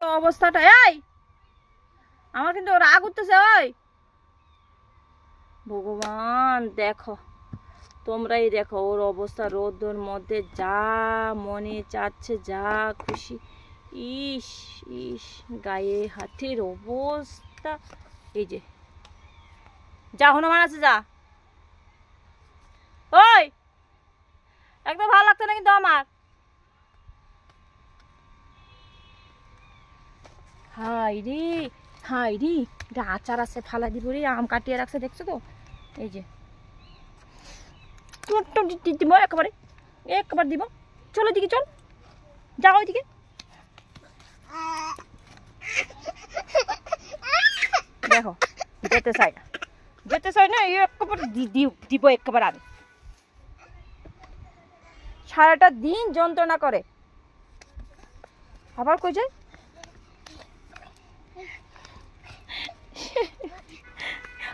অবস্থাটা এই আমার কিন্তু রাগ উঠতেছে। ওই ভগবান দেখো, তোমরাই দেখো ওর অবস্থা, রোদের মধ্যে যা মনে চাচ্ছে যা খুশি। ইস ইস, গায়ে হাতের অবস্থা। এই যে যা হনুমান আছে যা। ওই একদম ভালো লাগতো না কিন্তু আমার। হাই রে হাই রে, এটা আচার আছে ফালা দিব রে, আম কাটিয়ে রাখছে দেখছো তো। এই যে দিব একেবারে একবার দিব। চলো দিকে চল, যাও ওইদিকে। দেখো যেতে চাই না, যেতে চাই না, একবার দিব একবার। আমি সারাটা দিন যন্ত্রণা করে, আবার কই যায়।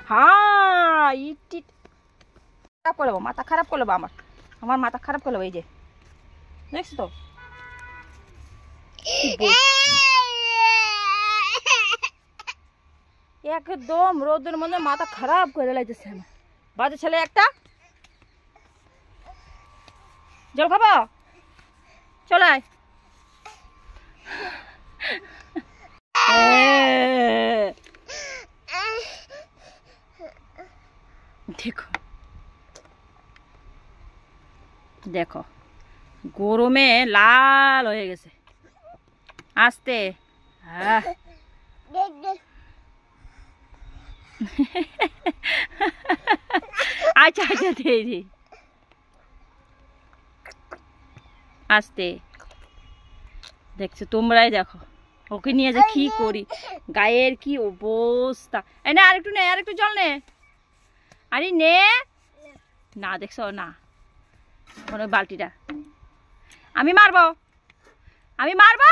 হ্যাঁ ইট খারাপ করে দেবো, মাথা খারাপ করে দেবো, আমার মাথা খারাপ করে দেবো। এই যে দেখছি তো, একদম রোদের মধ্যে মাথা খারাপ করে লাগতেছে আমার। বাজে ছেলে একটা। জল খাবো, চলে আয়। দেখো দেখো গরমে লাল হয়ে গেছে। আস্তে আচ্ছা আচ্ছা দে আস্তে। দেখছো তোমরাই দেখো ওকে নিয়ে যে কি করি, গায়ের কি অবস্থা। এই না আরেকটু নে, আরেকটু জল নে। আরে নে না, দেখছো না ওই বালতিটা। আমি মারবো, আমি মারবো।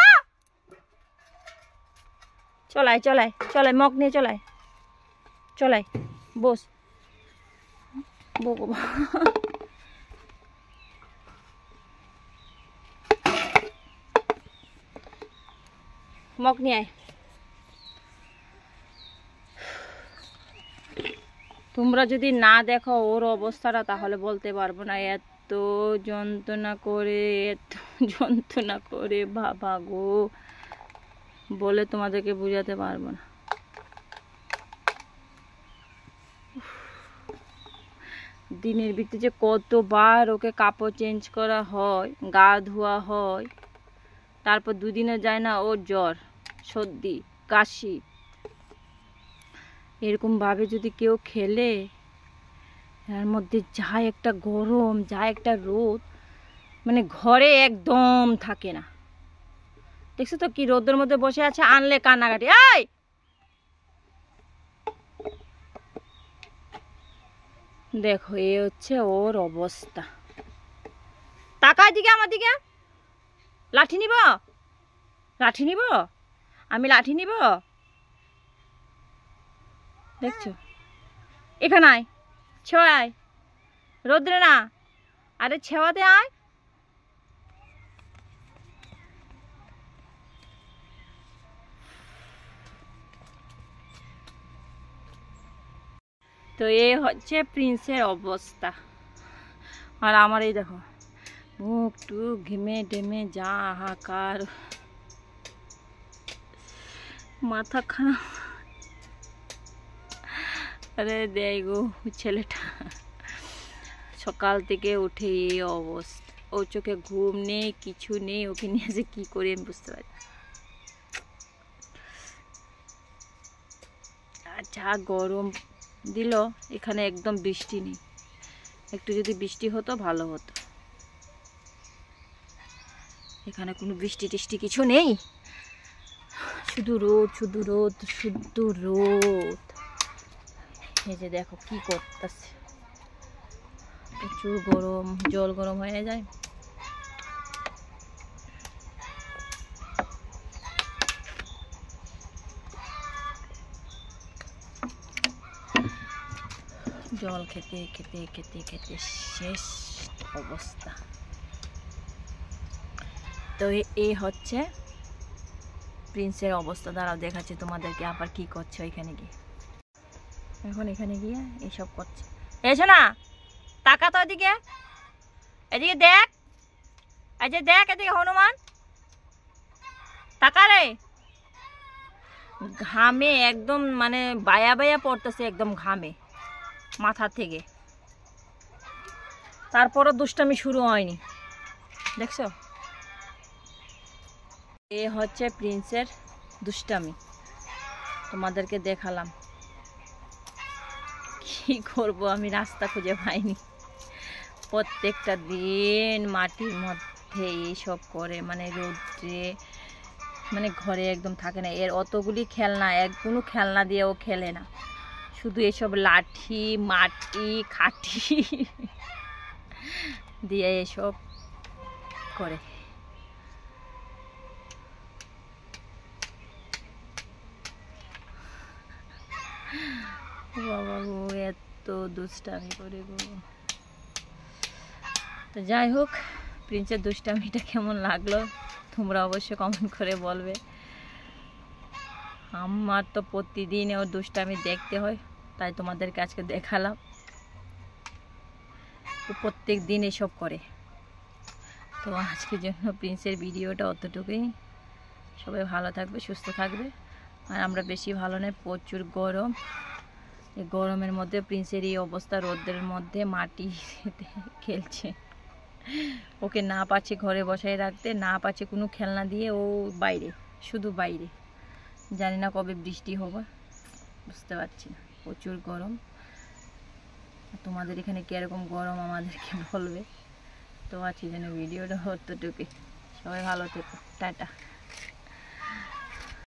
চলাই চলাই চলাই, মগ নিয়ে চলাই চলাই, বস। মগ নিয়ে আয়। তোমরা যদি না দেখো ওর অবস্থাটা তাহলে বলতে পারবো না। এত যন্ত্রণা করে, এত যন্ত্রণা করে বাবা গো, বলে তোমাদেরকে বোঝাতে পারবো না। দিনের ভিতরে যে কতবার ওকে কাপড় চেঞ্জ করা হয়, গা ধোয়া হয়, তারপর দুদিনে যায় না ওর জ্বর সর্দি কাশি। এরকম ভাবে যদি কেউ খেলে, এর মধ্যে যা একটা গরম যা একটা রোদ, মানে ঘরে একদম থাকে না। দেখছো তো কি রোদের মধ্যে বসে আছে, আনলে কান্নাকাটি। এই দেখো এ হচ্ছে ওর অবস্থা। তাকায় দিকে আমার দিকে। লাঠি নিব, লাঠি নিব, আমি লাঠি নিব। দেখছো এখানে আয়, ছেওয়ায় রোদ্রে না, আরে ছেওয়াতে আয়। তো এই হচ্ছে প্রিন্সের অবস্থা। আর আমার এই দেখো মুখ টুক ঘেমে টেমে যা হাহাকার, মাথা খারাপ। আরে দেয় গো ছেলেটা, সকাল থেকে উঠে এই অবস্থা। ও চোখে ঘুম নেই, কিছু নেই, ওকে নিয়ে যে কি করি আমি বুঝতে পারি। আর যা গরম দিল, এখানে একদম বৃষ্টি নেই। একটু যদি বৃষ্টি হতো ভালো হতো। এখানে কোনো বৃষ্টি টিষ্টি কিছু নেই, শুধু রোদ শুধু রোদ শুধু রোদ। এই যে দেখো কি করতেছে, প্রচুর গরম, জল গরম হয়ে যায়। জল খেতে খেতে খেতে খেতে শেষ অবস্থা। তো এই হচ্ছে প্রিন্সের অবস্থা দাঁড়াও দেখাচ্ছে তোমাদেরকে আবার কি করছে ওইখানে গিয়ে। এখন এখানে গিয়ে এইসব করছে। এসো না, তাকা তো এদিকে, এদিকে দেখ, এই যে দেখ এদিকে হনুমান, তাকা রে। ঘামে একদম মানে বায়া বায়া পড়তেছে, একদম ঘামে মাথা থেকে। তারপরও দুষ্টামি শুরু হয়নি, দেখছো? এ হচ্ছে প্রিন্সের দুষ্টামি, তোমাদেরকে দেখালাম। কি করব আমি, রাস্তা খুঁজে পাইনি। প্রত্যেকটা দিন মাটির মধ্যে এইসব করে, মানে রোদ্রে, মানে ঘরে একদম থাকে না। এর অতগুলি খেলনা, কোনো খেলনা দিয়ে ও খেলে না, শুধু এসব লাঠি, মাটি, খাটি দিয়ে এসব করে। বাবা গো, এত দুষ্টামি করে গো। তো যাই হোক, প্রিন্সের দুষ্টামিটা কেমন লাগলো তোমরা অবশ্যই কমেন্ট করে বলবে। আমার তো প্রতিদিন ওর দুষ্টামি দেখতে হয়, তাই তোমাদেরকে আজকে দেখালাম। তো প্রত্যেক দিন এসব করে। তো আজকের জন্য প্রিন্সের ভিডিওটা অতটুকুই। সবাই ভালো থাকবে, সুস্থ থাকবে। আর আমরা বেশি ভালো নয়, প্রচুর গরম। এই গরমের মধ্যে প্রিন্সের এই অবস্থা, রোদের মধ্যে মাটি খেলছে। ওকে না পাচ্ছে ঘরে বসায় রাখতে, না পাচ্ছে কোনো খেলনা দিয়ে, ও বাইরে, শুধু বাইরে। জানি না কবে বৃষ্টি হবে, বুঝতে পারছি না। প্রচুর গরম। তোমাদের এখানে কীরকম গরম আমাদেরকে বলবে। তো আজকের জন্য ভিডিওটা অতটুকুই। সবাই ভালো থেকো, টাটা।